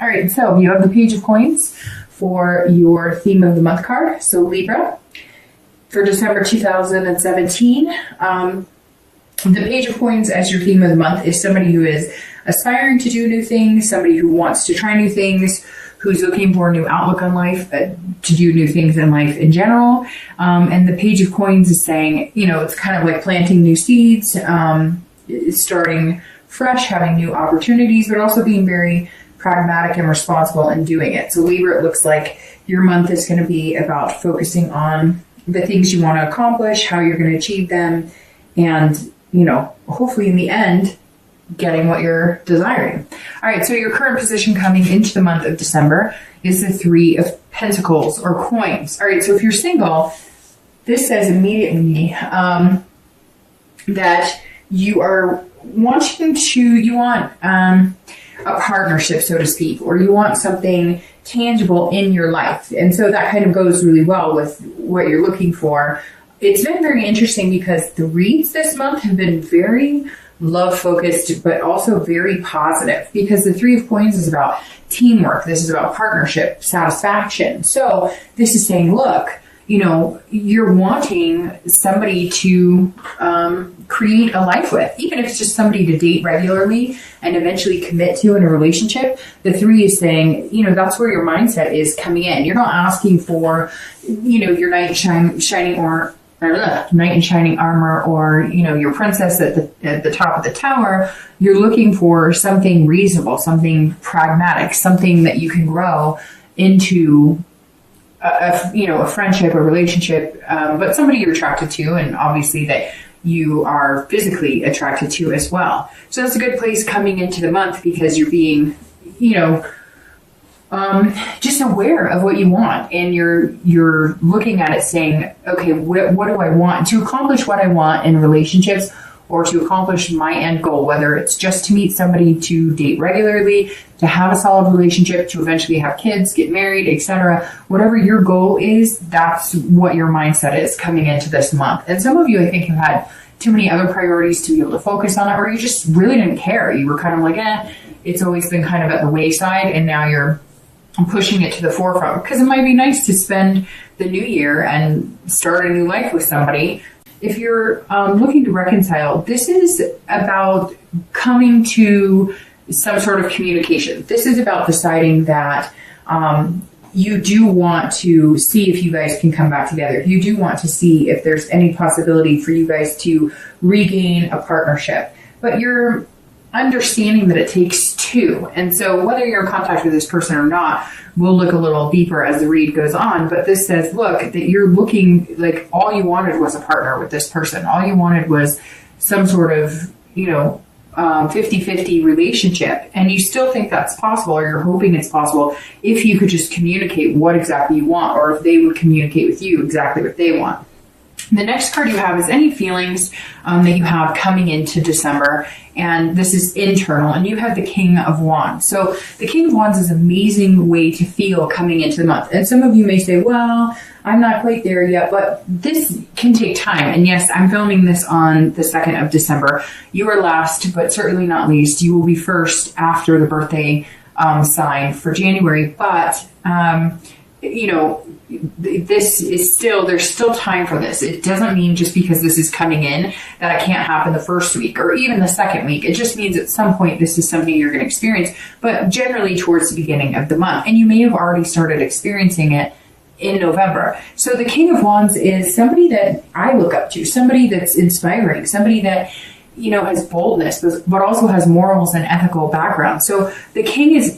All right, so you have the Page of Coins for your theme of the month card. So Libra, for December 2017, the Page of Coins as your theme of the month is somebody who is aspiring to do new things, somebody who wants to try new things, who's looking for a new outlook on life, to do new things in life in general. And the Page of Coins is saying, it's kind of like planting new seeds, starting fresh, having new opportunities, but also being very pragmatic and responsible in doing it. So Libra, it looks like your month is going to be about focusing on the things you want to accomplish, how you're going to achieve them, and, hopefully in the end, getting what you're desiring. All right, so your current position coming into the month of December is the Three of Pentacles or coins. All right, so if you're single, this says immediately that you are wanting to, you want a partnership, so to speak, or you want something tangible in your life. And so that kind of goes really well with what you're looking for. It's been very interesting because the reads this month have been very love focused, but also very positive, because the Three of Coins is about teamwork. This is about partnership, satisfaction. So this is saying, look, you're wanting somebody to create a life with, even if it's just somebody to date regularly and eventually commit to in a relationship. The Three is saying, that's where your mindset is coming in. You're not asking for, your knight in shining armor, or your princess at the top of the tower. You're looking for something reasonable, something pragmatic, something that you can grow into a friendship, a relationship, but somebody you're attracted to, and obviously that you are physically attracted to as well. So that's a good place coming into the month, because you're being, just aware of what you want, and you're looking at it saying, okay, what do I want to accomplish? What I want in relationships, or to accomplish my end goal, whether it's just to meet somebody, to date regularly, to have a solid relationship, to eventually have kids, get married, etc. Whatever your goal is, that's what your mindset is coming into this month. And some of you, I think, have had too many other priorities to be able to focus on it, or you just really didn't care. You were kind of like, it's always been kind of at the wayside, and now you're pushing it to the forefront, because it might be nice to spend the new year and start a new life with somebody. If you're looking to reconcile, this is about coming to some sort of communication. This is about deciding that you do want to see if you guys can come back together. You do want to see if there's any possibility for you guys to regain a partnership. But you're understanding that it takes two. And so whether you're in contact with this person or not, we'll look a little deeper as the read goes on. But this says, look, that you're looking like all you wanted was a partner with this person. All you wanted was some sort of, 50-50 relationship. And you still think that's possible, or you're hoping it's possible, if you could just communicate what exactly you want, or if they would communicate with you exactly what they want. The next card you have is any feelings that you have coming into December, and this is internal, and you have the King of Wands. So the King of Wands is an amazing way to feel coming into the month. And some of you may say, well, I'm not quite there yet, but this can take time. And yes, I'm filming this on the 2nd of December. You are last, but certainly not least. You will be first after the birthday sign for January. But, this is there's still time for this. It doesn't mean just because this is coming in that it can't happen the first week or even the second week. It just means at some point this is something you're going to experience, but generally towards the beginning of the month. And you may have already started experiencing it in November. So the King of Wands is somebody that I look up to, somebody that's inspiring, somebody that has boldness, but also has morals and ethical background. So the King is,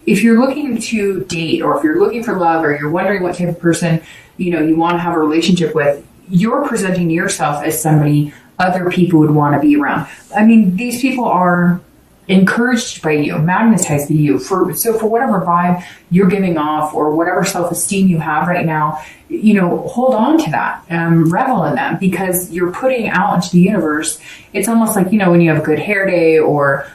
if you're looking to date, or if you're looking for love, or you're wondering what type of person, you want to have a relationship with, you're presenting yourself as somebody other people would want to be around. I mean, these people are encouraged by you, magnetized by you. For whatever vibe you're giving off, or whatever self-esteem you have right now, hold on to that, revel in that, because you're putting out into the universe. It's almost like, when you have a good hair day, or,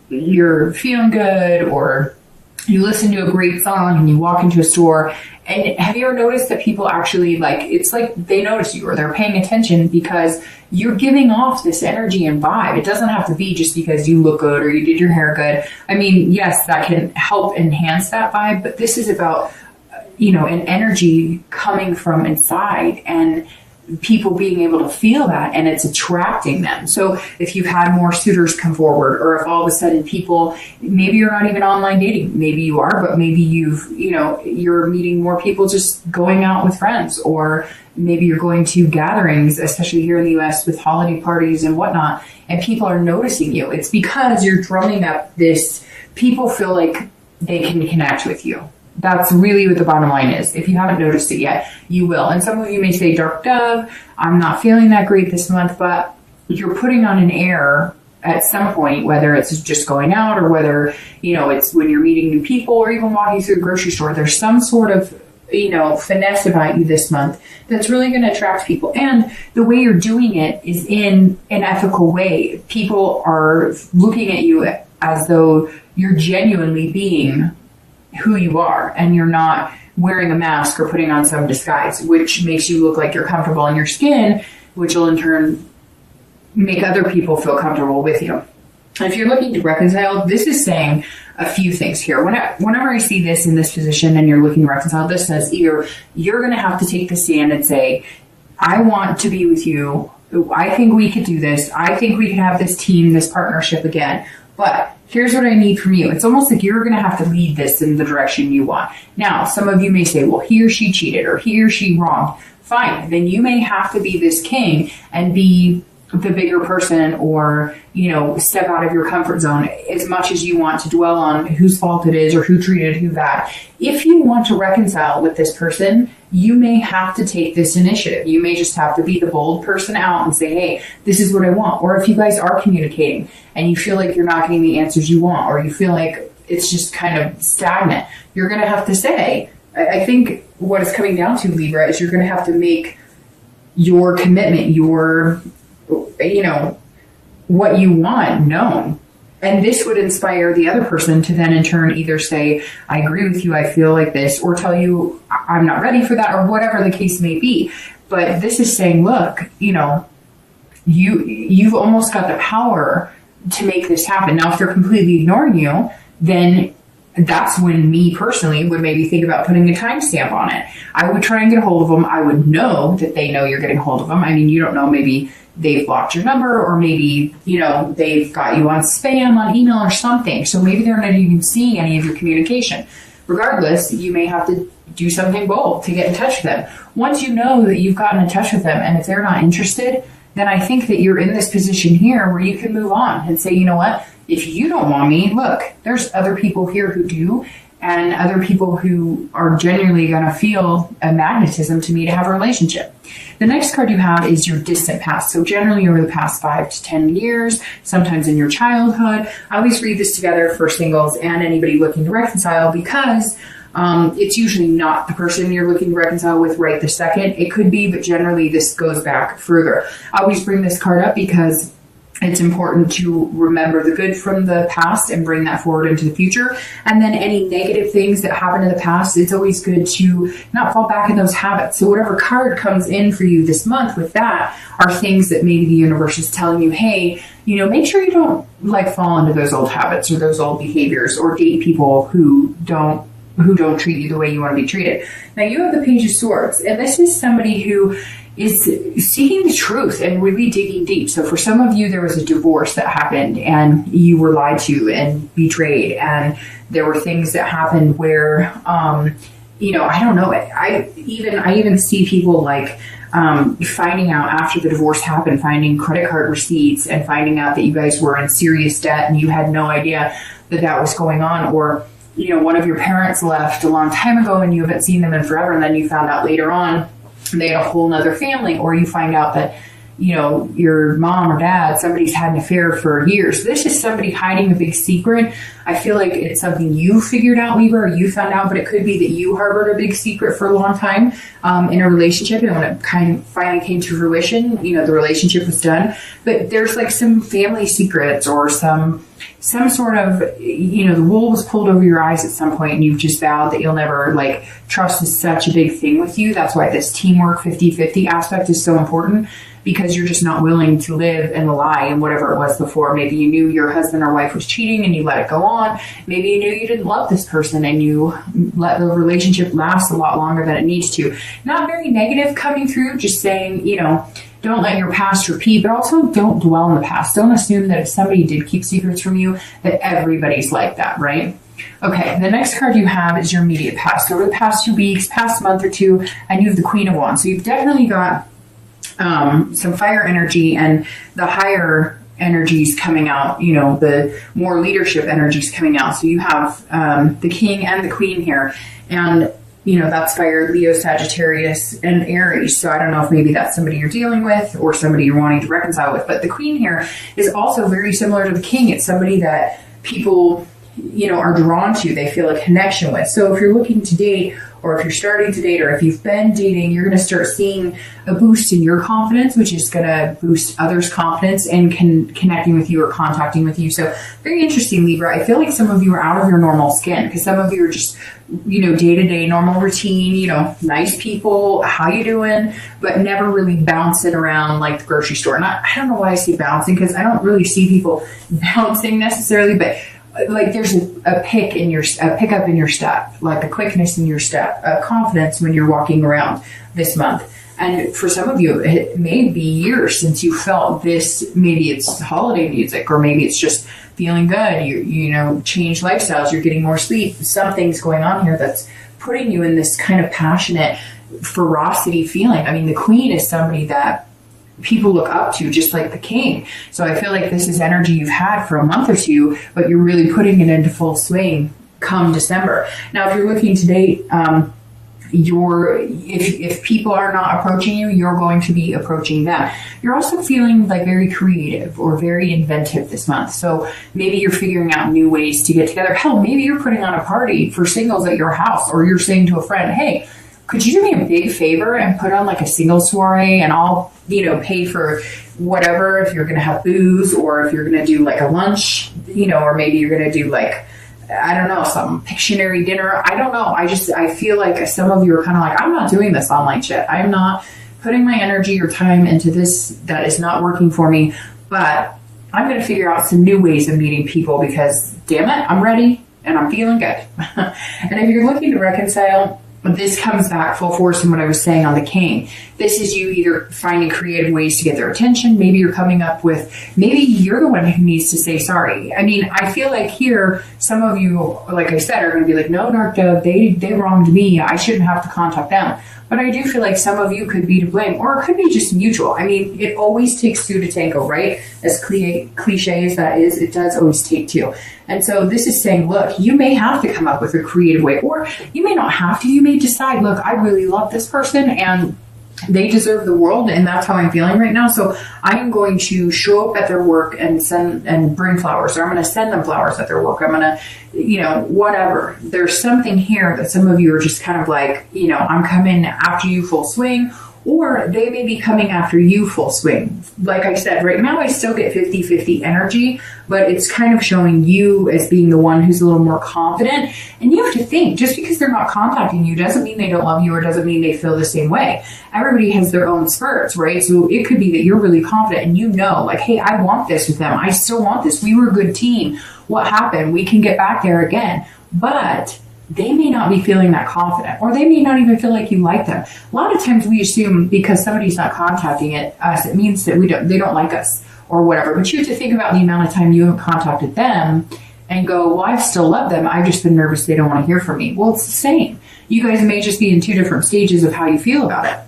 you're feeling good, or you listen to a great song and you walk into a store. And have you ever noticed that people actually it's like they notice you or they're paying attention because you're giving off this energy and vibe. It doesn't have to be just because you look good or you did your hair good. I mean, yes, that can help enhance that vibe, but this is about, an energy coming from inside and people being able to feel that, and it's attracting them. So if you've had more suitors come forward, or if all of a sudden people, maybe you're not even online dating, maybe you are, but maybe you're meeting more people just going out with friends, or maybe you're going to gatherings, especially here in the US with holiday parties and whatnot, and people are noticing you. It's because you're drumming up this, people feel like they can connect with you. That's really what the bottom line is. If you haven't noticed it yet, you will. And some of you may say, Dark Dove, I'm not feeling that great this month, but you're putting on an air at some point, whether it's just going out or whether, it's when you're meeting new people or even walking through the grocery store. There's some sort of, finesse about you this month that's really going to attract people. And the way you're doing it is in an ethical way. People are looking at you as though you're genuinely being who you are, and you're not wearing a mask or putting on some disguise, which makes you look like you're comfortable in your skin, which will in turn make other people feel comfortable with you. If you're looking to reconcile, this is saying a few things here. Whenever I see this in this position and you're looking to reconcile, this says either you're going to have to take the stand and say, I want to be with you. I think we could do this. I think we can have this team, this partnership again. But here's what I need from you. It's almost like you're going to have to lead this in the direction you want. Now, some of you may say, well, he or she cheated or he or she wronged. Fine. Then you may have to be this king and be the bigger person, or, step out of your comfort zone as much as you want to dwell on whose fault it is or who treated who bad. If you want to reconcile with this person, you may have to take this initiative. You may just have to be the bold person out and say, hey, this is what I want. Or if you guys are communicating and you feel like you're not getting the answers you want, or you feel like it's just kind of stagnant, you're going to have to say, I think what it's coming down to, Libra, is you're going to have to make your commitment, your what you want known. And this would inspire the other person to then in turn either say, I agree with you, I feel like this, or tell you, I'm not ready for that, or whatever the case may be. But this is saying, look, you've almost got the power to make this happen. Now, if they're completely ignoring you, then that's when me personally would maybe think about putting a timestamp on it. I would try and get a hold of them. I would know that they know you're getting a hold of them. I mean, you don't know, maybe they've blocked your number, or maybe, they've got you on spam on email or something. So maybe they're not even seeing any of your communication. Regardless, you may have to do something bold to get in touch with them. Once you know that you've gotten in touch with them, and if they're not interested, then I think that you're in this position here where you can move on and say, you know what? If you don't want me, look, there's other people here who do, and other people who are genuinely going to feel a magnetism to me to have a relationship. The next card you have is your distant past. So generally over the past 5 to 10 years, sometimes in your childhood. I always read this together for singles and anybody looking to reconcile, because it's usually not the person you're looking to reconcile with right this second. It could be, but generally this goes back further. I always bring this card up because it's important to remember the good from the past and bring that forward into the future. And then any negative things that happened in the past, it's always good to not fall back in those habits. So whatever card comes in for you this month with that are things that maybe the universe is telling you, hey, make sure you don't fall into those old habits or those old behaviors, or date people who don't treat you the way you want to be treated. Now you have the Page of Swords, and this is somebody who is seeking the truth and really digging deep. So for some of you, there was a divorce that happened and you were lied to and betrayed. And there were things that happened where, I don't know. I even see people finding out after the divorce happened, finding credit card receipts and finding out that you guys were in serious debt and you had no idea that was going on. Or, one of your parents left a long time ago and you haven't seen them in forever. And then you found out later on they had a whole nother family, or you find out that, your mom or dad, somebody's had an affair for years. This is somebody hiding a big secret. I feel like it's something you figured out, Libra, or you found out, but it could be that you harbored a big secret for a long time in a relationship. And when it kind of finally came to fruition, the relationship was done. But there's like some family secrets or some sort of, the wool was pulled over your eyes at some point, and you've just vowed that you'll never, trust is such a big thing with you. That's why this teamwork 50-50 aspect is so important, because you're just not willing to live in the lie and whatever it was before. Maybe you knew your husband or wife was cheating and you let it go on. Maybe you knew you didn't love this person and you let the relationship last a lot longer than it needs to. Not very negative coming through, just saying, don't let your past repeat, but also don't dwell in the past. Don't assume that if somebody did keep secrets from you, that everybody's like that, right? Okay, the next card you have is your immediate past. Over the past 2 weeks, past month or two, and you have the Queen of Wands. So you've definitely got some fire energy and the higher energies coming out, the more leadership energies coming out. So you have the King and the Queen here. And that's fire, Leo, Sagittarius, and Aries. So I don't know if maybe that's somebody you're dealing with or somebody you're wanting to reconcile with. But the Queen here is also very similar to the King. It's somebody that people, are drawn to. They feel a connection with. So if you're looking to date, or if you're starting to date, or if you've been dating, you're going to start seeing a boost in your confidence, which is going to boost others' confidence and connecting with you or contacting with you. So very interesting, Libra. I feel like some of you are out of your normal skin, because some of you are just, day-to-day normal routine, nice people, how you doing, but never really bouncing around like the grocery store. And I don't know why I say bouncing, because I don't really see people bouncing necessarily, but there's a pickup in your step, like a quickness in your step, a confidence when you're walking around this month. And for some of you, it may be years since you felt this. Maybe it's holiday music, or maybe it's just feeling good. You change lifestyles, you're getting more sleep. Something's going on here that's putting you in this kind of passionate ferocity feeling. I mean, the Queen is somebody that people look up to, just like the King. So I feel like this is energy you've had for a month or two, but you're really putting it into full swing come December. Now, if you're looking to date, if people are not approaching you, you're going to be approaching them. You're also feeling like very creative or very inventive this month. So maybe you're figuring out new ways to get together. Hell, maybe you're putting on a party for singles at your house, or you're saying to a friend, hey, could you do me a big favor and put on like a single soiree, and I'll, pay for whatever, if you're going to have booze, or if you're going to do like a lunch, or maybe you're going to do like, I don't know, some Pictionary dinner. I don't know. I feel like some of you are kind of like, I'm not doing this online shit. I'm not putting my energy or time into this. That is not working for me, but I'm going to figure out some new ways of meeting people, because damn it, I'm ready and I'm feeling good. And if you're looking to reconcile, this comes back full force in what I was saying on the King. This is you either finding creative ways to get their attention. Maybe you're coming up with, maybe you're the one who needs to say sorry. I mean, I feel like here, some of you, like I said, are going to be like, no, Dark Dove, they wronged me. I shouldn't have to contact them. But I do feel like some of you could be to blame, or it could be just mutual. I mean, it always takes two to tango, right? As cliche as that is, it does always take two. And so this is saying, look, you may have to come up with a creative way, or you may not have to. You may decide, look, I really love this person and they deserve the world, and that's how I'm feeling right now. So I'm going to show up at their work and bring flowers, or I'm going to send them flowers at their work. I'm going to, whatever. There's something here that some of you are just kind of like, I'm coming after you full swing, or they may be coming after you full swing. Like I said, right now I still get 50-50 energy, but it's kind of showing you as being the one who's a little more confident. And you have to think, just because they're not contacting you doesn't mean they don't love you, or doesn't mean they feel the same way. Everybody has their own spurts, right? So it could be that you're really confident and like, hey, I want this with them. I still want this. We were a good team. What happened? We can get back there again. But they may not be feeling that confident, or they may not even feel like you like them. A lot of times we assume because somebody's not contacting us, it means that they don't like us or whatever. But you have to think about the amount of time you haven't contacted them and go, well, I still love them. I've just been nervous they don't want to hear from me. Well, it's the same. You guys may just be in two different stages of how you feel about it.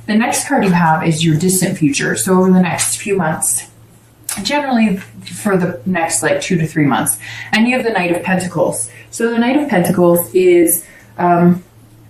The next card you have is your distant future. So over the next few months, generally for the next 2 to 3 months. And you have the Knight of Pentacles. So the Knight of Pentacles is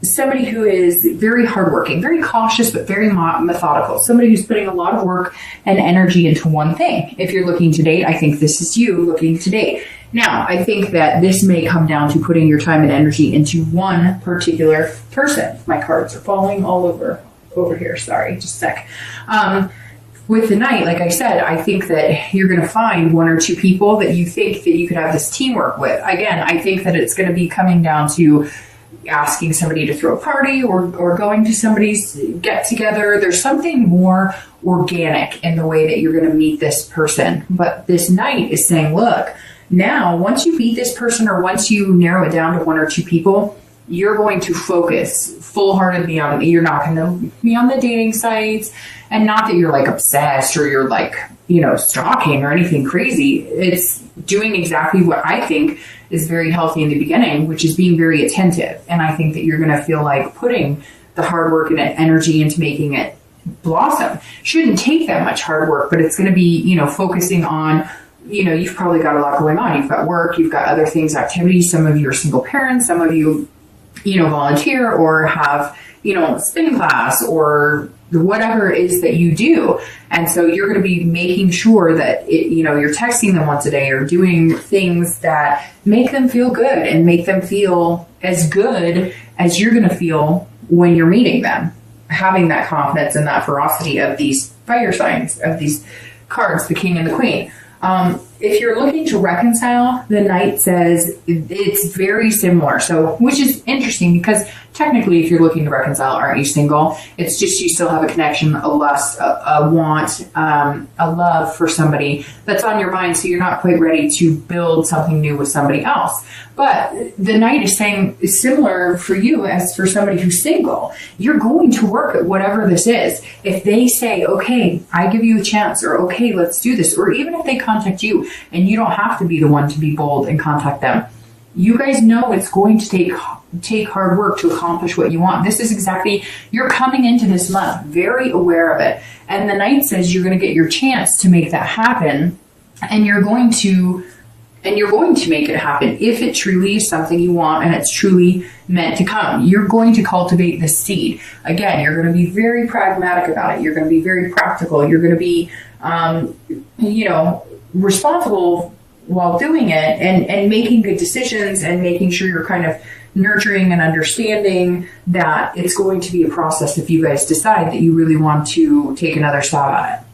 somebody who is very hardworking, very cautious, but very methodical. Somebody who's putting a lot of work and energy into one thing. If you're looking to date, I think this is you looking to date. Now, I think that this may come down to putting your time and energy into one particular person. My cards are falling all over here. Sorry, just a sec. With the Knight, like I said, I think that you're going to find one or two people that you think that you could have this teamwork with. Again, I think that it's going to be coming down to asking somebody to throw a party or going to somebody's get together. There's something more organic in the way that you're going to meet this person. But this Knight is saying, look, now once you meet this person or once you narrow it down to one or two people, you're going to focus full-heartedly on it. You're not going to be on the dating sites, and not that you're like obsessed or you're like, stalking or anything crazy. It's doing exactly what I think is very healthy in the beginning, which is being very attentive. And I think that you're going to feel like putting the hard work and energy into making it blossom. Shouldn't take that much hard work, but it's going to be, focusing on, you've probably got a lot going on. You've got work, you've got other things, activities. Some of you are single parents, some of you, volunteer or have, spin class or whatever it is that you do. And so you're going to be making sure that, you're texting them once a day or doing things that make them feel good and make them feel as good as you're going to feel when you're meeting them. Having that confidence and that ferocity of these fire signs, of these cards, the King and the Queen. If you're looking to reconcile, the Knight says it's very similar. So, which is interesting because technically if you're looking to reconcile, aren't you single? It's just you still have a connection, a lust, a want, a love for somebody that's on your mind. So you're not quite ready to build something new with somebody else. But the Knight is saying it's similar for you as for somebody who's single. You're going to work at whatever this is. If they say, okay, I give you a chance, or okay, let's do this, or even if they contact you and you don't have to be the one to be bold and contact them, you guys know it's going to take hard work to accomplish what you want. This is exactly, you're coming into this month very aware of it. And the Knight says you're going to get your chance to make that happen, and you're going to make it happen if it truly is something you want and it's truly meant to come. You're going to cultivate this seed. Again, you're going to be very pragmatic about it. You're going to be very practical. You're going to be, responsible while doing it and making good decisions and making sure you're kind of nurturing and understanding that it's going to be a process if you guys decide that you really want to take another stab at it.